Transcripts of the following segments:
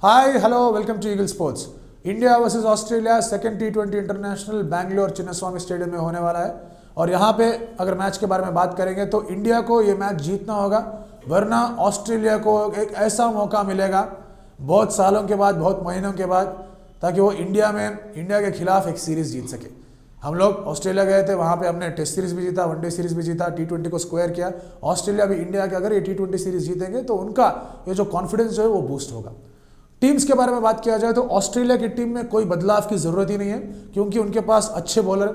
Hi hello welcome to Eagle Sports. India versus Australia second T20 international Bangalore Chinnaswamy stadium में होने वाला है। और यहाँ पे अगर मैच के बारे में बात करेंगे तो इंडिया को ये मैच जीतना होगा, वरना ऑस्ट्रेलिया को एक ऐसा मौका मिलेगा बहुत सालों के बाद, बहुत महीनों के बाद, ताकि वो इंडिया के खिलाफ एक सीरीज़ जीत सके। हम लोग ऑस्ट्रेलिया गए थे, वहाँ पे हमने टेस्ट सीरीज़ भी जीता, वनडे सीरीज़ भी जीता, T20 को स्क्वायर किया। ऑस्ट्रेलिया भी इंडिया के अगर ये T20 सीरीज़ जीतेंगे तो उनका ये जो कॉन्फिडेंस जो है वो बूस्ट होगा। टीम्स के बारे में बात किया जाए तो ऑस्ट्रेलिया की टीम में कोई बदलाव की ज़रूरत ही नहीं है, क्योंकि उनके पास अच्छे बॉलर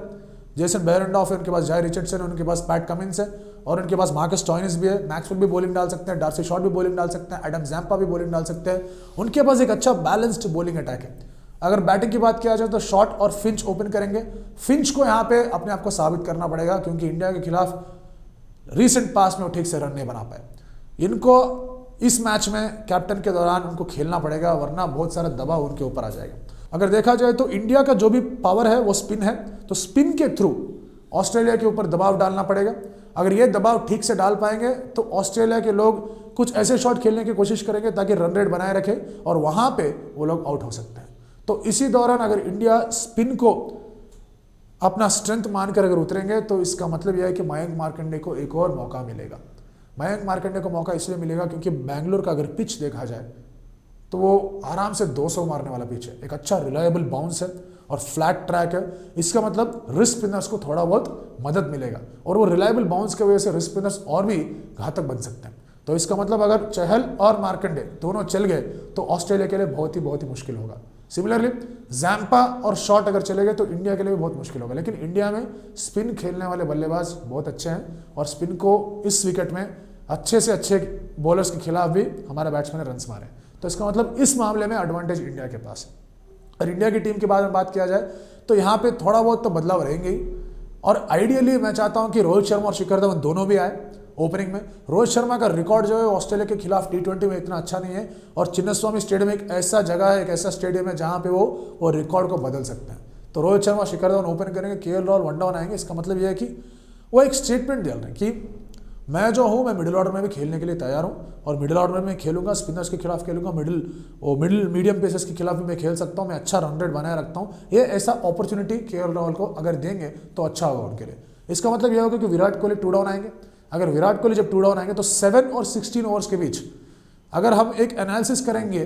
जेसन बेरेंडॉफ है, उनके पास जाय रिचर्डसन है, उनके पास पैट कमिंस है और उनके पास मार्कस स्टोइनिस भी है। मैक्सवेल भी बॉलिंग डाल सकते हैं, डार्सी शॉट भी बॉलिंग डाल सकते हैं, एडम जैम्पा भी बॉलिंग डाल सकते हैं। उनके पास एक अच्छा बैलेंस्ड बॉलिंग अटैक है। अगर बैटिंग की बात किया जाए तो शॉट और फिंच ओपन करेंगे। फिंच को यहाँ पे अपने आप को साबित करना पड़ेगा, क्योंकि इंडिया के खिलाफ रिसेंट पास में वो ठीक से रन नहीं बना पाए। इनको इस मैच में कैप्टन के दौरान उनको खेलना पड़ेगा, वरना बहुत सारा दबाव उनके ऊपर आ जाएगा। अगर देखा जाए तो इंडिया का जो भी पावर है वो स्पिन है, तो स्पिन के थ्रू ऑस्ट्रेलिया के ऊपर दबाव डालना पड़ेगा। अगर ये दबाव ठीक से डाल पाएंगे तो ऑस्ट्रेलिया के लोग कुछ ऐसे शॉट खेलने की कोशिश करेंगे ताकि रन रेट बनाए रखे और वहां पे वो लोग आउट हो सकते हैं। तो इसी दौरान अगर इंडिया स्पिन को अपना स्ट्रेंथ मानकर अगर उतरेंगे तो इसका मतलब यह है कि मयंक मार्कंडे को एक और मौका मिलेगा। मयंक मार्कंडे को मौका इसलिए मिलेगा क्योंकि बैंगलोर का अगर पिच देखा जाए तो वो आराम से 200 मारने वाला पिच है, एक अच्छा रिलायबल बाउंस है और फ्लैट ट्रैक है। इसका मतलब रिस्ट स्पिनर्स को थोड़ा बहुत मदद मिलेगा और वो रिलायबल बाउंस की वजह से रिस्ट स्पिनर्स और भी घातक बन सकते हैं। तो इसका मतलब अगर चहल और मार्कंडे दोनों चल गए तो ऑस्ट्रेलिया के लिए बहुत ही मुश्किल होगा। सिमिलरली जैम्पा और शॉट अगर चले गए तो इंडिया के लिए भी बहुत मुश्किल होगा। लेकिन इंडिया में स्पिन खेलने वाले बल्लेबाज बहुत अच्छे हैं और स्पिन को इस विकेट में अच्छे से अच्छे बॉलर्स के खिलाफ भी हमारे बैट्समैन ने रन्स मारे। तो इसका मतलब इस मामले में एडवांटेज इंडिया के पास है। और इंडिया की टीम के बारे में बात किया जाए तो यहाँ पे थोड़ा बहुत तो बदलाव रहेंगे ही। और आइडियली मैं चाहता हूँ कि रोहित शर्मा और शिखर धवन दोनों भी आए ओपनिंग में। रोहित शर्मा का रिकॉर्ड जो है ऑस्ट्रेलिया के खिलाफ T20 में इतना अच्छा नहीं है और चिन्नास्वामी स्टेडियम एक ऐसा जगह है, एक ऐसा स्टेडियम है जहाँ पे वो रिकॉर्ड को बदल सकते हैं। तो रोहित शर्मा शिखर धवन ओपन करेंगे, KL राहुल वन डाउन आएंगे। इसका मतलब यह है कि वो एक स्टेटमेंट दे रहे हैं कि मैं जो हूँ मैं मिडिल ऑर्डर में भी खेलने के लिए तैयार हूँ और मिडिल ऑर्डर में खेलूंगा, स्पिनर्स के खिलाफ खेलूंगा, मिडिल मीडियम पेसर्स के खिलाफ भी मैं खेल सकता हूँ, मैं अच्छा रन रेट बनाए रखता हूँ। ये ऐसा अपॉर्चुनिटी KL राहुल को अगर देंगे तो अच्छा होगा उनके लिए। इसका मतलब यह होगा कि विराट कोहली 2 डाउन आएंगे। अगर विराट कोहली जब 2 डाउन आएंगे तो 7 और 16 ओवर्स के बीच अगर हम एक एनालिसिस करेंगे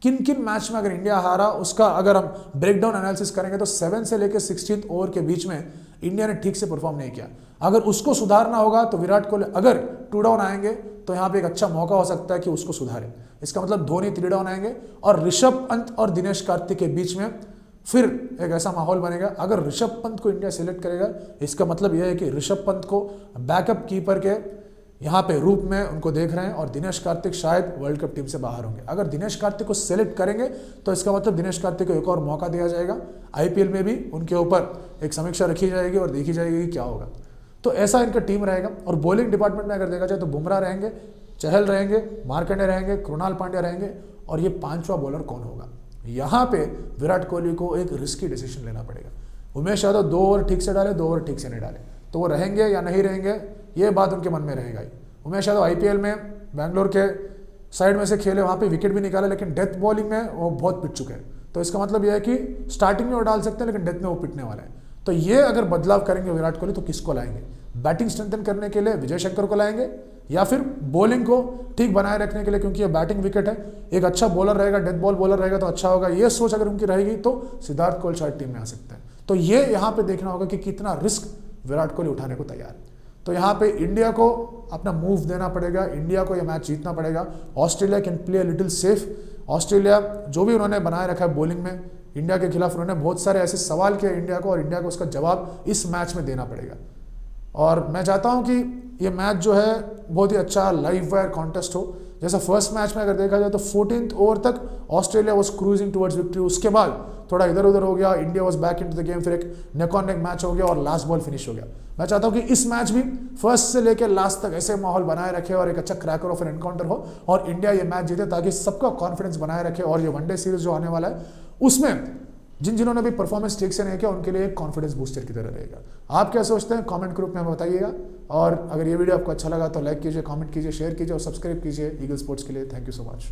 किन किन मैच में अगर इंडिया हारा, उसका अगर हम ब्रेकडाउन एनालिसिस करेंगे तो 7 से लेकर 16 ओवर के बीच में इंडिया ने ठीक से परफॉर्म नहीं किया। अगर उसको सुधारना होगा तो विराट कोहली अगर 2 डाउन आएंगे तो यहाँ पे एक अच्छा मौका हो सकता है कि उसको सुधारे। इसका मतलब धोनी 3 डाउन आएंगे और ऋषभ पंत और दिनेश कार्तिक के बीच में फिर एक ऐसा माहौल बनेगा। अगर ऋषभ पंत को इंडिया सिलेक्ट करेगा, इसका मतलब यह है कि ऋषभ पंत को बैकअप कीपर के यहाँ पे रूप में उनको देख रहे हैं और दिनेश कार्तिक शायद वर्ल्ड कप टीम से बाहर होंगे। अगर दिनेश कार्तिक को सेलेक्ट करेंगे तो इसका मतलब दिनेश कार्तिक को एक और मौका दिया जाएगा। IPL में भी उनके ऊपर एक समीक्षा रखी जाएगी और देखी जाएगी कि क्या होगा। तो ऐसा इनका टीम रहेगा। और बॉलिंग डिपार्टमेंट में अगर देखा जाए तो बुमराह रहेंगे, चहल रहेंगे, मार्कंडे रहेंगे, कृणाल पांड्या रहेंगे और ये 5वां बॉलर कौन होगा। यहाँ पे विराट कोहली को एक रिस्की डिसीजन लेना पड़ेगा। उमेश यादव 2 ओवर ठीक से डाले, 2 ओवर ठीक से नहीं डाले, तो वो रहेंगे या नहीं रहेंगे ये बात उनके मन में रहेगा ही। उमेश यादव IPL में बैंगलोर के साइड में से खेले, वहाँ पे विकेट भी निकाले, लेकिन डेथ बॉलिंग में वो बहुत पिट चुके हैं। तो इसका मतलब यह है कि स्टार्टिंग में वो डाल सकते हैं लेकिन डेथ में वो पिटने वाला है। तो ये अगर बदलाव करेंगे विराट कोहली तो किसको लाएंगे? बैटिंग स्ट्रेंथन करने के लिए विजय शंकर को लाएंगे या फिर बॉलिंग को ठीक बनाए रखने के लिए, क्योंकि ये बैटिंग विकेट है, एक अच्छा बॉलर रहेगा, डेथ बॉल बॉलर रहेगा तो अच्छा होगा। ये सोच अगर उनकी रहेगी तो सिद्धार्थ कोहली शायद टीम में आ सकता है। तो ये यहाँ पे देखना होगा कि कितना रिस्क विराट कोहली उठाने को तैयार है। तो यहाँ पे इंडिया को अपना मूव देना पड़ेगा, इंडिया को यह मैच जीतना पड़ेगा। Australia can play little safe. Australia जो भी उन्होंने बनाए रखा है बॉलिंग में इंडिया के खिलाफ, उन्होंने बहुत सारे ऐसे सवाल किए इंडिया को और इंडिया को उसका जवाब इस मैच में देना पड़ेगा। और मैं चाहता हूं कि ये मैच जो है बहुत ही अच्छा लाइव वायर कॉन्टेस्ट हो। जैसा फर्स्ट मैच में अगर देखा जाए तो 14th ओवर तक Australia was cruising towards victory, उसके बाद थोड़ा इधर उधर हो गया, India was back into the game, फिर एक नेक ऑन नेक मैच हो गया और लास्ट बॉल फिनिश हो गया। मैं चाहता हूं कि इस मैच भी फर्स्ट से लेकर लास्ट तक ऐसे माहौल बनाए रखे और एक अच्छा क्रैकर ऑफ एन एनकाउंटर हो और इंडिया ये मैच जीते, ताकि सबका कॉन्फिडेंस बनाए रखे और ये वनडे सीरीज जो आने वाला है उसमें जिन्होंने भी परफॉर्मेंस ठीक से नहीं किया उनके लिए एक कॉन्फिडेंस बूस्टर की तरह रहेगा। आप क्या सोचते हैं कमेंट ग्रुप में हमें बताइएगा। और अगर ये वीडियो आपको अच्छा लगा तो लाइक कीजिए, कमेंट कीजिए, शेयर कीजिए और सब्सक्राइब कीजिए ईगल स्पोर्ट्स के लिए। Thank you so much.